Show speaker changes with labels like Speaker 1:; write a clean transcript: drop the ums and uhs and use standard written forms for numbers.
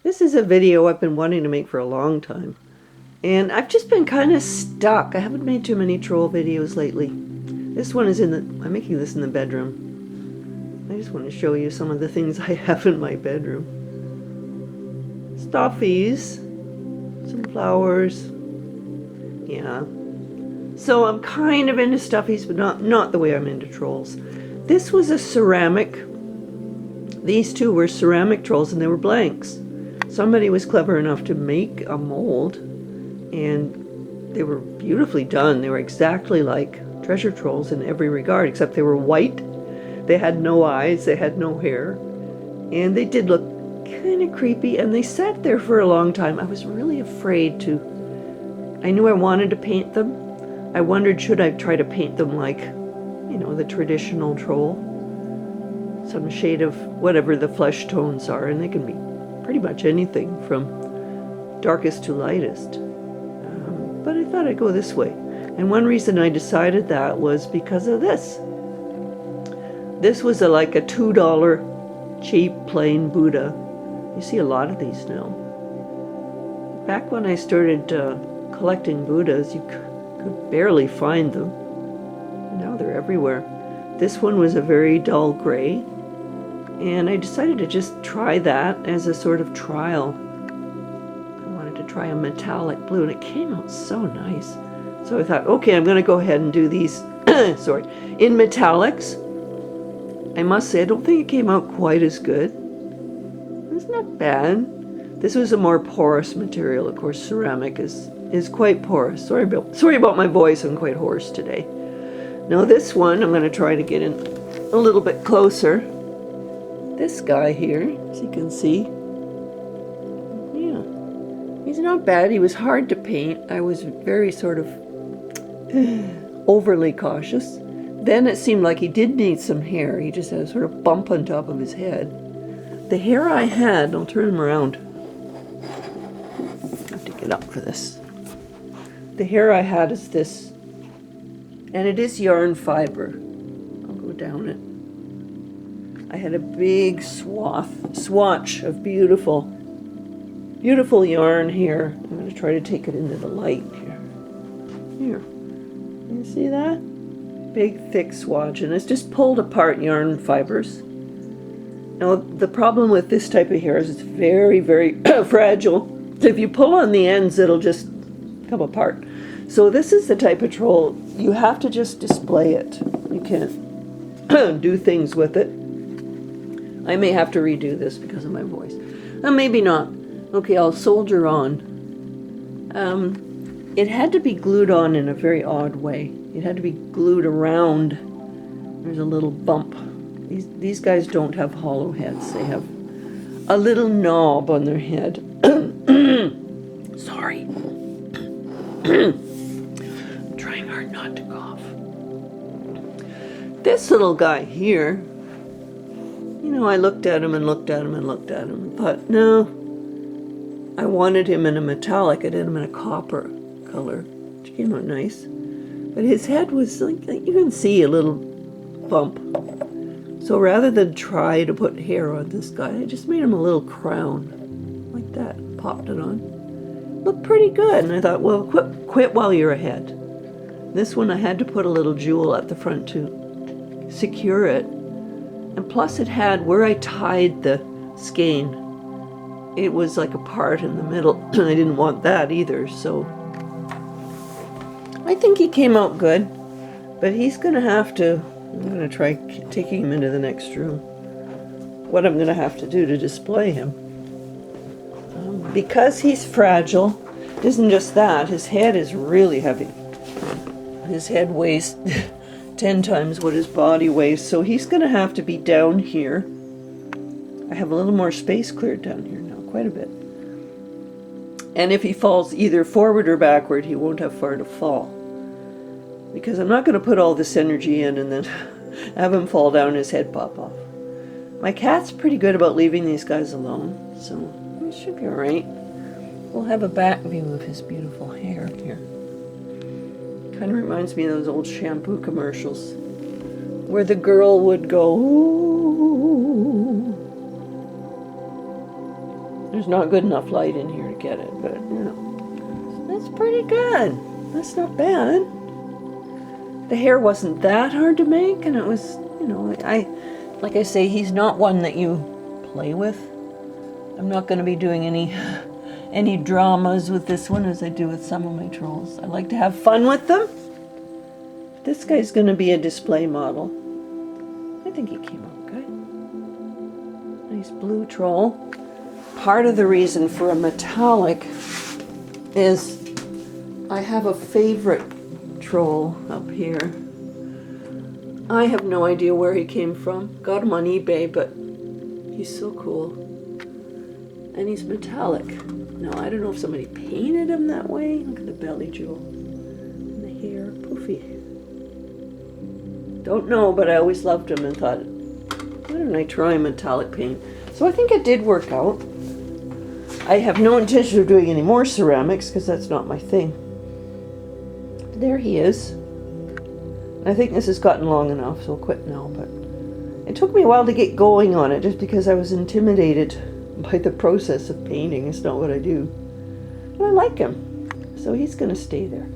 Speaker 1: This is a video I've been wanting to make for a long time. And I've just been kind of stuck. I haven't made too many troll videos lately. This one is I'm making this in the bedroom. I just want to show you some of the things I have in my bedroom. Stuffies, some flowers. Yeah. So I'm kind of into stuffies, but not the way I'm into trolls. This was a ceramic. These two were ceramic trolls and they were blanks. Somebody was clever enough to make a mold, and they were beautifully done. They were exactly like treasure trolls in every regard, except they were white. They had no eyes, they had no hair, and they did look kind of creepy, and they sat there for a long time. I was really afraid to. I knew I wanted to paint them. I wondered, should I try to paint them like, you know, the traditional troll? Some shade of whatever the flesh tones are, and they can be pretty much anything from darkest to lightest. But I thought I'd go this way. And one reason I decided that was because of this. This was like a $2 cheap plain Buddha. You see a lot of these now. Back when I started collecting Buddhas, you could barely find them. Now they're everywhere. This one was a very dull gray. And I decided to just try that as a sort of trial. I wanted to try a metallic blue, and it came out so nice. So I thought, okay, I'm going to go ahead and do these, sorry, in metallics. I must say, I don't think it came out quite as good. It's not bad. This was a more porous material. Of course, ceramic is quite porous. Sorry about my voice. I'm quite hoarse today. Now this one, I'm going to try to get in a little bit closer. This guy here, as you can see, yeah, he's not bad. He was hard to paint. I was very sort of overly cautious. Then it seemed like he did need some hair. He just had a sort of bump on top of his head. The hair I had, I'll turn him around. I have to get up for this. The hair I had is this, and it is yarn fiber. I'll go down it. I had a big swatch of beautiful yarn here. I'm going to try to take it into the light here. Here. You see that? Big, thick swatch. And it's just pulled apart yarn fibers. Now, the problem with this type of hair is it's very, very fragile. So if you pull on the ends, it'll just come apart. So this is the type of troll, you have to just display it. You can't do things with it. I may have to redo this because of my voice. Maybe not. Okay, I'll soldier on. It had to be glued on in a very odd way. It had to be glued around. There's a little bump. These guys don't have hollow heads. They have a little knob on their head. Sorry. I'm trying hard not to cough. This little guy here, you know, I looked at him and looked at him and looked at him and thought, no, I wanted him in a metallic. I did him in a copper color, which came out nice. But his head was like you can see a little bump. So rather than try to put hair on this guy, I just made him a little crown, like that, popped it on. Looked pretty good, and I thought, well, quit while you're ahead. This one I had to put a little jewel at the front to secure it. And plus it had, where I tied the skein, it was like a part in the middle, and I didn't want that either, so I think he came out good, but he's going to have to, I'm going to try taking him into the next room, what I'm going to have to do to display him. Because he's fragile, it isn't just that, his head is really heavy. His head weighs 10 times what his body weighs, so he's going to have to be down here. I have a little more space cleared down here now, quite a bit. And if he falls either forward or backward, he won't have far to fall. Because I'm not going to put all this energy in and then have him fall down and his head pop off. My cat's pretty good about leaving these guys alone, so it should be alright. We'll have a back view of his beautiful hair here. Kind of reminds me of those old shampoo commercials where the girl would go, ooh. There's not good enough light in here to get it, but, you know, that's pretty good. That's not bad. The hair wasn't that hard to make, and it was, you know, like I say, he's not one that you play with. I'm not going to be doing any dramas with this one as I do with some of my trolls. I like to have fun with them. This guy's going to be a display model. I think he came out good. Nice blue troll. Part of the reason for a metallic is I have a favorite troll up here. I have no idea where he came from. Got him on eBay, but he's so cool. And he's metallic. Now, I don't know if somebody painted him that way. Look at the belly jewel. And the hair, poofy. Don't know, but I always loved him and thought, why don't I try metallic paint? So I think it did work out. I have no intention of doing any more ceramics because that's not my thing. There he is. I think this has gotten long enough, so I'll quit now, but it took me a while to get going on it just because I was intimidated by the process of painting. It's not what I do. But I like him, so he's going to stay there.